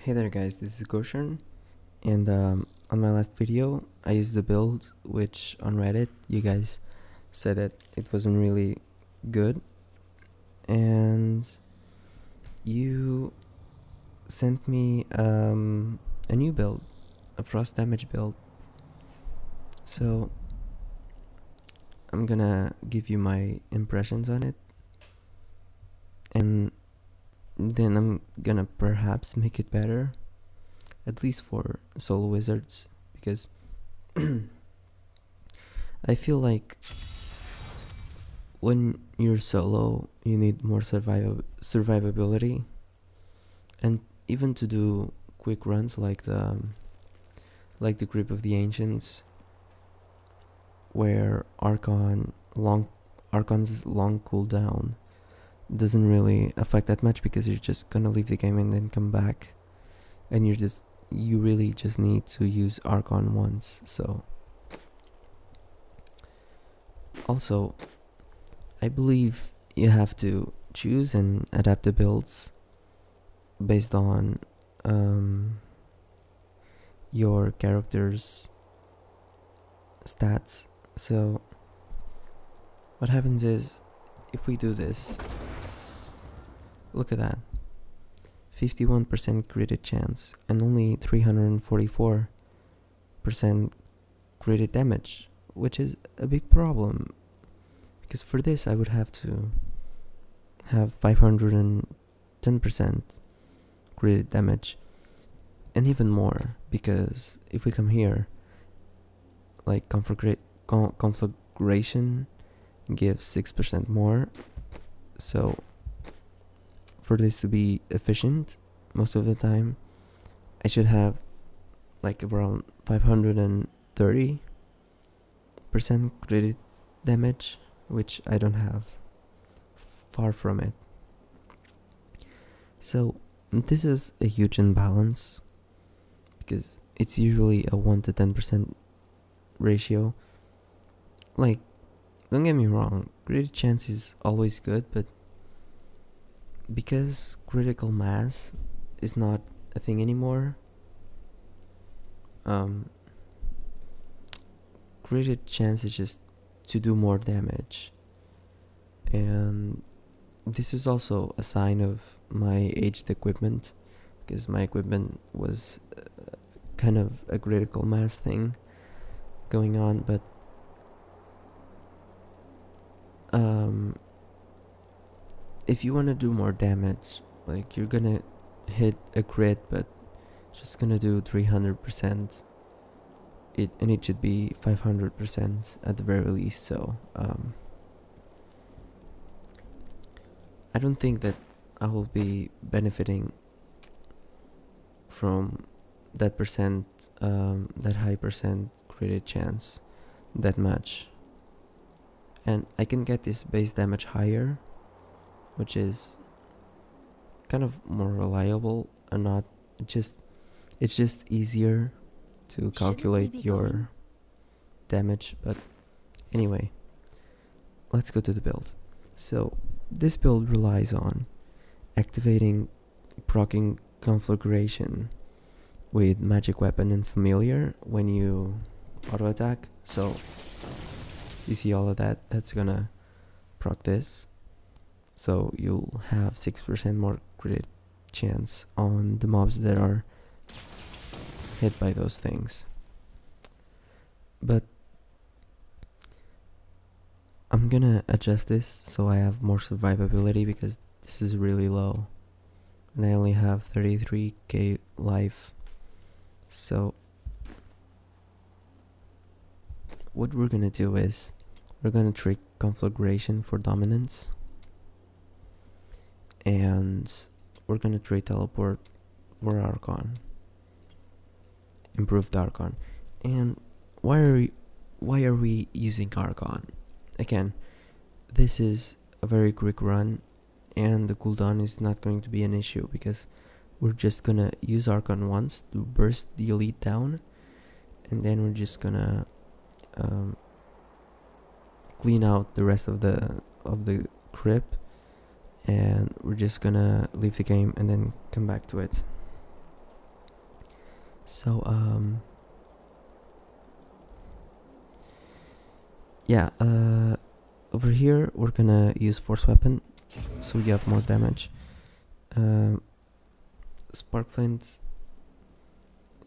Hey there guys, this is Goshen, and on my last video I used the build which on Reddit you guys said that it wasn't really good, and you sent me a new build, a frost damage build. So I'm gonna give you my impressions on it, and then I'm gonna perhaps make it better, at least for solo wizards, because I feel like when you're solo you need more survivability, and even to do quick runs like the Grip of the Ancients, where Archon's long cooldown doesn't really affect that much, because you're just gonna leave the game and then come back, and you really just need to use Archon once. So also, I believe you have to choose and adapt the builds based on your character's stats. So what happens is, if we do this, look at that, 51% critted chance and only 344% critted damage, which is a big problem, because for this I would have to have 510% critted damage, and even more, because if we come here, like conflagration gives 6% more. So for this to be efficient most of the time, I should have like around 530% credit damage, which I don't have. Far from it. So this is a huge imbalance, because it's usually a 1 to 10% ratio. Like, don't get me wrong, crit chance is always good, but because critical mass is not a thing anymore, crit chance is just to do more damage. And this is also a sign of my aged equipment, because my equipment was kind of a critical mass thing going on. But if you want to do more damage, like, you're gonna hit a crit but just gonna do 300%, and it should be 500% at the very least. So I don't think that I will be benefiting from that that high percent crit chance that much. And I can get this base damage higher, which is kind of more reliable, and not it's just easier to calculate your damage. But anyway, let's go to the build. So this build relies on activating proccing conflagration with magic weapon and familiar when you auto attack. So you see all of that, that's gonna proc this, so you'll have 6% more crit chance on the mobs that are hit by those things. But I'm gonna adjust this so I have more survivability, because this is really low and I only have 33k life. So what we're gonna do is, we're gonna trick conflagration for dominance, and we're gonna trade teleport for Archon, improved Archon. And why are we using Archon? Again, this is a very quick run, and the cooldown is not going to be an issue, because we're just gonna use Archon once to burst the elite down, and then we're just gonna clean out the rest of the crypt, and we're just gonna leave the game and then come back to it. So yeah, over here we're gonna use force weapon, so we have more damage. Spark flint,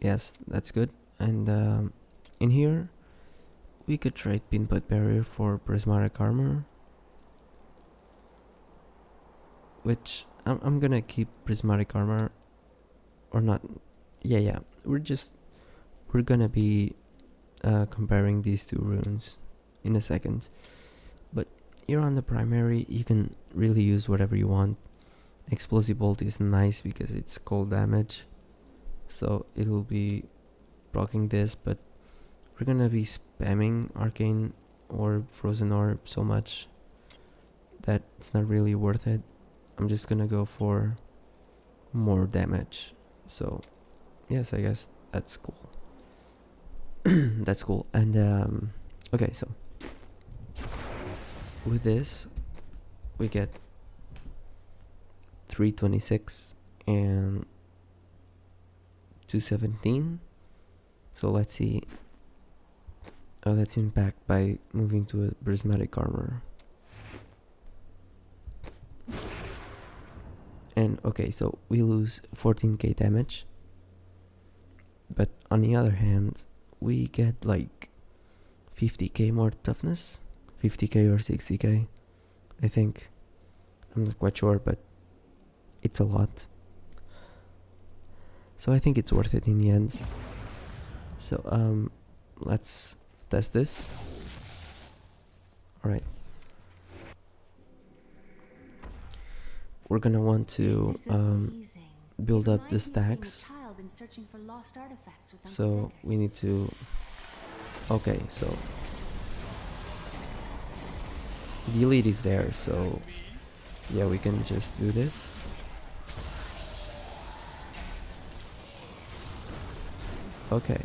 yes, that's good. And in here we could trade pinpoint barrier for prismatic armor, which I'm gonna keep prismatic armor or not. Yeah, we're gonna be comparing these two runes in a second. But here on the primary, you can really use whatever you want. Explosive bolt is nice because it's cold damage, so it will be proccing this, but we're gonna be spamming arcane or frozen orb so much that it's not really worth it. I'm just gonna go for more damage. So yes, I guess that's cool. That's cool. And okay, so with this we get 326 and 217. So let's see. Oh, that's impact by moving to a prismatic armor. And okay, so we lose 14k damage, but on the other hand we get like 50k more toughness, 50k or 60k, I think. I'm not quite sure, but it's a lot, so I think it's worth it in the end. So let's test this. Alright, we're gonna want to build up the stacks, so we need to, okay, so the elite is there, so yeah, we can just do this. Okay,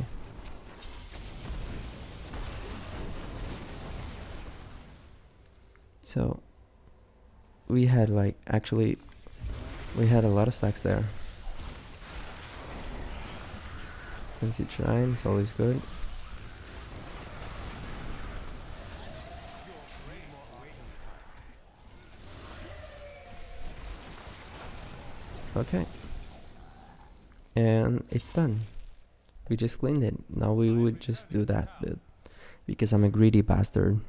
so we had like, actually we had a lot of stacks there. Fancy shrines, always good. Okay, and it's done. We just cleaned it. Now we would just do that, but because I'm a greedy bastard,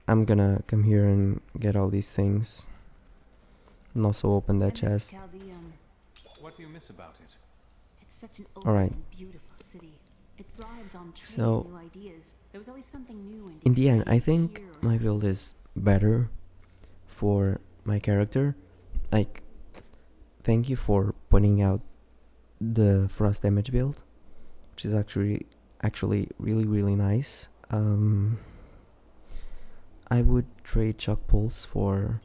I'm gonna come here and get all these things, and also open that chest. What do you miss about it? It's such an All right. and beautiful city. It thrives on So, new ideas. There was always something new and in the end, I exciting think here or my see. build is better for my character. Like, thank you for pointing out the frost damage build, which is actually really nice. I would trade Shock Pulse for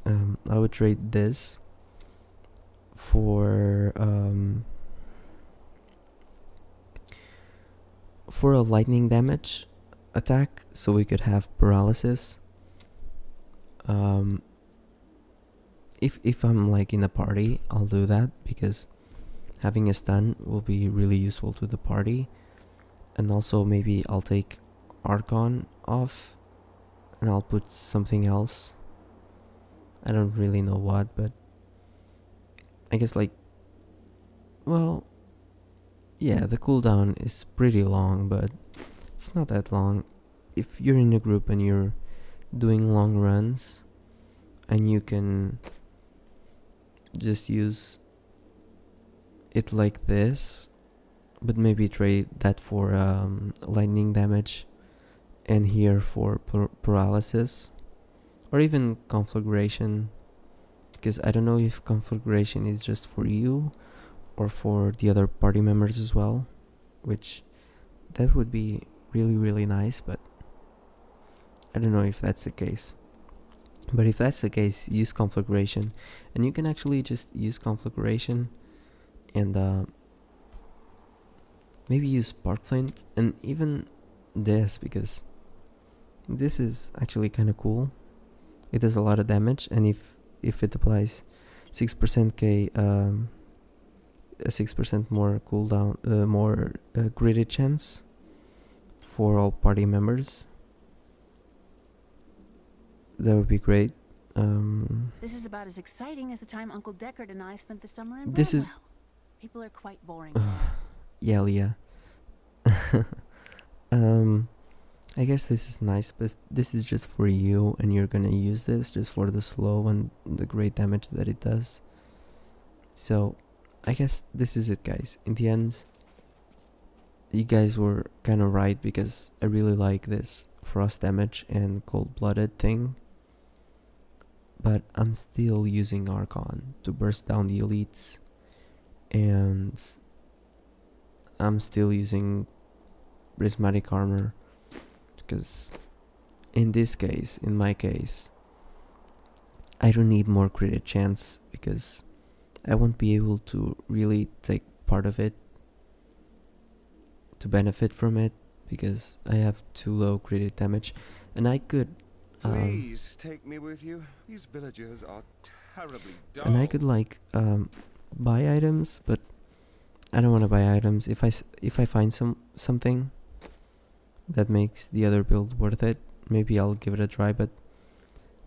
I would trade this for a lightning damage attack, so we could have paralysis. If I'm like in a party, I'll do that because having a stun will be really useful to the party. And also maybe I'll take Archon off and I'll put something else. I don't really know what, but I guess like, well, yeah, the cooldown is pretty long, but it's not that long. If you're in a group and you're doing long runs and you can just use it like this, but maybe trade that for lightning damage and here for paralysis, or even conflagration, because I don't know if conflagration is just for you or for the other party members as well, which that would be really nice, but I don't know if that's the case. But if that's the case, use conflagration, and you can actually just use conflagration and maybe use spark flint, and even this, because this is actually kind of cool. It does a lot of damage, and if it applies 6% K a 6% more cooldown, more crit chance for all party members, that would be great. This is about as exciting as the time Uncle Deckard and I spent the summer in This Bramwell. is People are quite boring there. yeah, Leah. I guess this is nice, but this is just for you, and you're gonna use this just for the slow and the great damage that it does. So, I guess this is it, guys. In the end, you guys were kind of right, because I really like this frost damage and cold-blooded thing. But I'm still using Archon to burst down the elites, and I'm still using prismatic armor, because in this case, in my case, I don't need more crit chance, because I won't be able to really take part of it, to benefit from it, because I have too low crit damage. And I could Please take me with you. These villagers are terribly dull. and I could like buy items, but I don't want to buy items. If I find something that makes the other build worth it, maybe I'll give it a try. But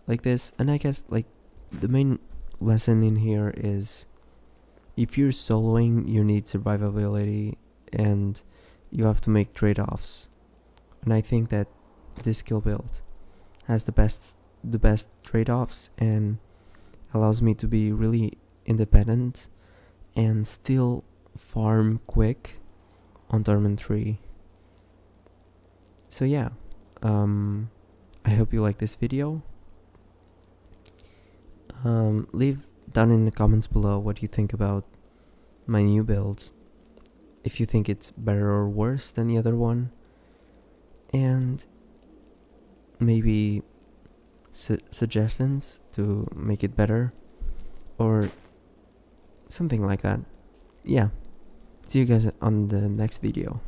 like this, and I guess like the main lesson in here is, if you're soloing, you need survivability, and you have to make trade-offs. And I think that this skill build has the best trade-offs, and allows me to be really independent and still farm quick on Torment 3. So yeah, I hope you like this video. Leave down in the comments below what you think about my new build, if you think it's better or worse than the other one, and maybe suggestions to make it better, or something like that. Yeah, see you guys on the next video.